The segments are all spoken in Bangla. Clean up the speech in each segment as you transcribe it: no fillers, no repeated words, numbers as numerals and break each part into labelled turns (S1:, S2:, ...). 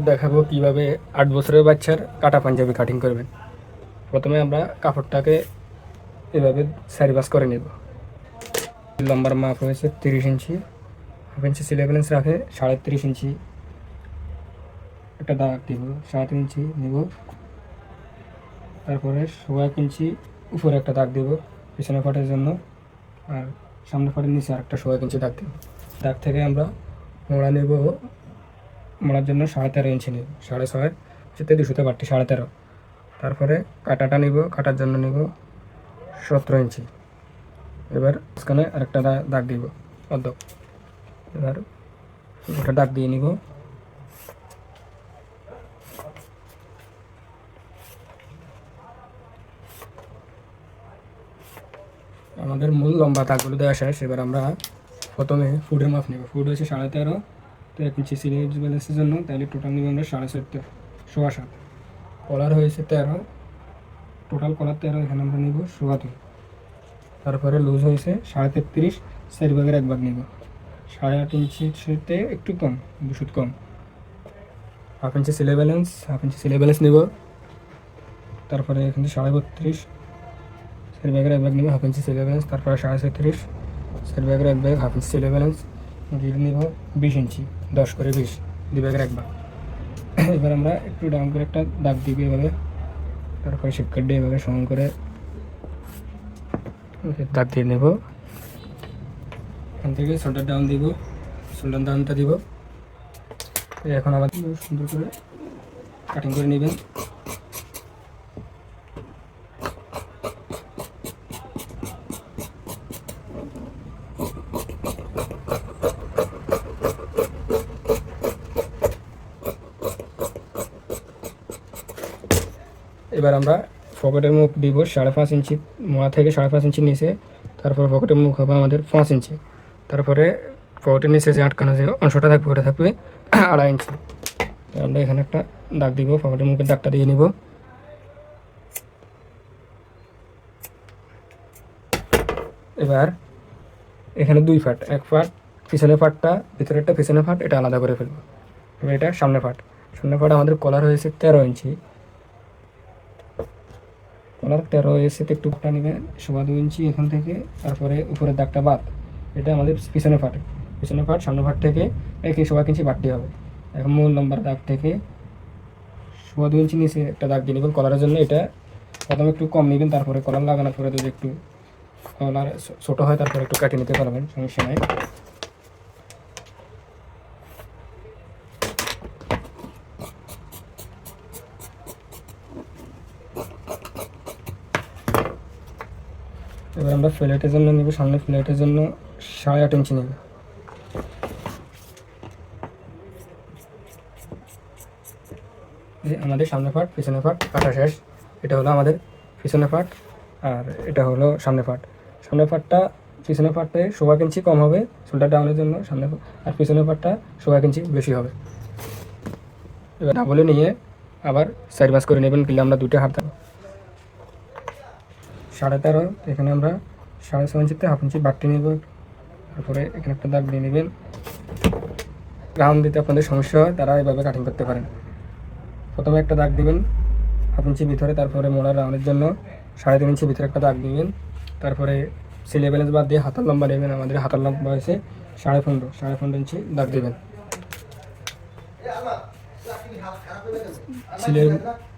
S1: দেখাবো কিভাবে 8 বছরের বাচ্চার কাটা পাঞ্জাবি কাটিং করবেন। প্রথমে আমরা কাপড়টাকে এভাবে সাইজ করে নেব। লম্বার মাপ হয়েছে 30 ইঞ্চি, হাফ ইঞ্চি সিলেবেলেন্স রাখে 33.5 ইঞ্চি একটা দাগ দিব, 7 ইঞ্চি নেব। তারপরে 1 ইঞ্চি উপরে একটা দাগ দেব পিছনে ফাটের জন্য, আর সামনে ফাটের নিচে আরেকটা 1 ইঞ্চি দাগ দেব। দাগ থেকে আমরা মোড়া নেব, মোড়ার জন্য 13.5 ইঞ্চি নেব, 6.5 সেতে 200 বাড়তি 13.5। তারপরে কাটাটা নিব, কাটার জন্য নিব 17 ইঞ্চি। এবার মাঝখানে আরেকটা দাগ দিব অর্ধ। এবার ওটা দাগ দিয়ে নিব। আমাদের মূল লম্বা দাগগুলো দেওয়া শেষ। এবার আমরা প্রথমে ফুডের মাপ নেব। ফুড হচ্ছে 13.5, তো 1 ইঞ্চি সিলেজ ব্যালেন্সের জন্য, তাহলে টোটাল নিব আমরা 7.5, 7.25। কলার হয়েছে 13, টোটাল কলার 13, এখানে আমরা নিব 7.5। তারপরে লুজ হয়েছে 33.5, 4/1 নিব, 8.5 ইঞ্চির সাথে একটু কম, 2 কম। হাফ ইঞ্চি সিলে ব্যালেন্স নিব। তারপরে এখানে 32.5, 4/1 নিব, হাফ ইঞ্চি সিলে ব্যালেন্স। তারপরে 37.5, 4/1, হাফ ইঞ্চি সিলে ব্যালেন্স। গিট নিব 20 ইঞ্চি, 10 করে 20, 2/1। এবার আমরা একটু ডাউন করে একটা দাগ দিব এভাবে, তারপরে শেপ কাট দিয়ে এভাবে সমান করে দাগ দিয়ে নেব। এখান থেকে শোল্ডার ডাউন দিব, শোল্ডার ডাউনটা দিব। এখন আবার সুন্দর করে কাটিং করে নেবেন। এবার আমরা পকেটের মুখ দিব 5.5 ইঞ্চি, মোড়া থেকে 5.5 ইঞ্চি নিচে। তারপর পকেটের মুখ হবে আমাদের 5 ইঞ্চি। তারপরে পকেটের নিচে যে আটকানো যে অংশটা থাকবে ওটা থাকবে 2.5 ইঞ্চি। আমরা এখানে একটা দাগ দিব, পকেটের মুখের দাগটা দিয়ে নিব। এবার এখানে 2 ফাট, 1 ফাট পিছনের ফাটটা, ভিতরেরটা পিছনের ফাট, এটা আলাদা করে ফেলবো। এবার এটা সামনে ফাট আমাদের কলার হয়েছে 13 ইঞ্চি। কলার 13 এসেতে একটু ফাটা নেবেন, 2.5 ইঞ্চি এখান থেকে। তারপরে উপরের দাগটা বাদ, এটা আমাদের পিছনে ফাট, সামনে ফাট থেকে 1 ইঞ্চি বাড়তে হবে। এখন মূল নম্বর দাগ থেকে 2.5 ইঞ্চি নিচে একটা দাগ দিয়ে নেবেন কলারের জন্য। এটা প্রথমে একটু কম নেবেন, তারপরে কলার লাগানোর পরে যদি একটু কলার ছোটো হয় তারপরে একটু কাটিয়ে নিতে পারবেন, সমস্যা নেই। এবার আমরা ফ্লেটের জন্য নেব, সামনে ফ্লেটের জন্য 8.5 ইঞ্চি নেব। আমাদের সামনে ফাট পিছনে ফাট কাটা শেষ। এটা হলো আমাদের পিছনে ফাট, আর এটা হলো সামনে ফাট। সামনে ফাটটা পিছনে ফাটে 1.5 ইঞ্চি কম হবে শোল্ডার ডাউনের জন্য সামনে, আর পিছনে ফাটটা 1.5 ইঞ্চি বেশি হবে। এবার ডাবলে নিয়ে আবার সাইড বাস করে নেবেন, কিলে আমরা 2টা হাত দেবো। 13.5, এখানে আমরা 6.5 ইঞ্চিতে হাফ ইঞ্চি বাড়তি নেব। তারপরে এখানে একটা দাগ দিয়ে নেবেন। রাউন্ড দিতে আপনাদের সমস্যা হয় তারা এভাবে কাটিং করতে পারেন। প্রথমে একটা দাগ দিবেন হাফ ইঞ্চি ভিতরে, তারপরে মোড়ার রাউন্ডের জন্য 3.5 ইঞ্চি ভিতরে একটা দাগ দিবেন। তারপরে সিলে ব্যালেন্স বাদ দিয়ে হাতার লম্বা নেবেন, আমাদের হাতার লম্বা হয়েছে 15.5 ইঞ্চি দাগ দেবেন।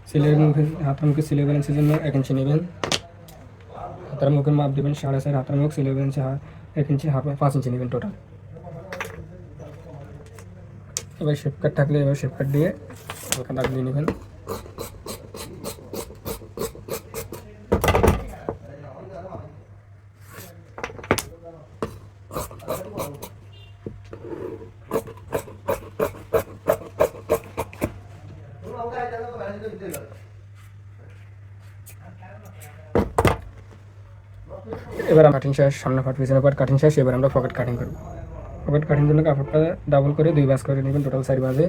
S1: সিলের মুখে হাতার মুখে সিলে ব্যালেন্সের জন্য 1 ইঞ্চি নেবেন। হাতার মুখের মাপ দেবেন 4.5, হাতার মুখ সিলে ব্যালেন্সে 1 ইঞ্চি, 5 ইঞ্চি নেবেন টোটাল। এবার শেপ কাট থাকলে এবার শেপ কাট দিয়ে হালকা দাগ দিয়ে নেবেন। এবার কাটিং শেষ, সামনে ফাট পিছনে ফাট কাটিং শেষ। এবার আমরা পকেট কাটিং করব। পকেট কাটিং জন্য কাপড়টা ডাবল করে 2 ভাঁজ করে নেবেন, টোটাল 4 ভাঁজে।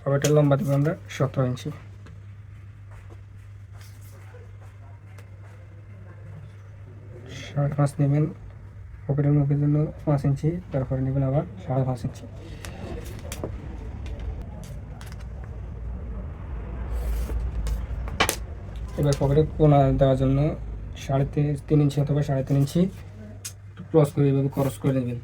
S1: পকেটের লম্বা দেবো আমরা 17 ইঞ্চি। সাড়ে 5 নেবেন পকেটের মুখের জন্য 5 ইঞ্চি, তারপরে নেবেন আবার 5.5 ইঞ্চি। এবার পকেটে কোনা দেওয়ার জন্য 3.5 ইঞ্চি অথবা 3.5 ইঞ্চি ক্রস করে এভাবে ক্রস করে নেবেন।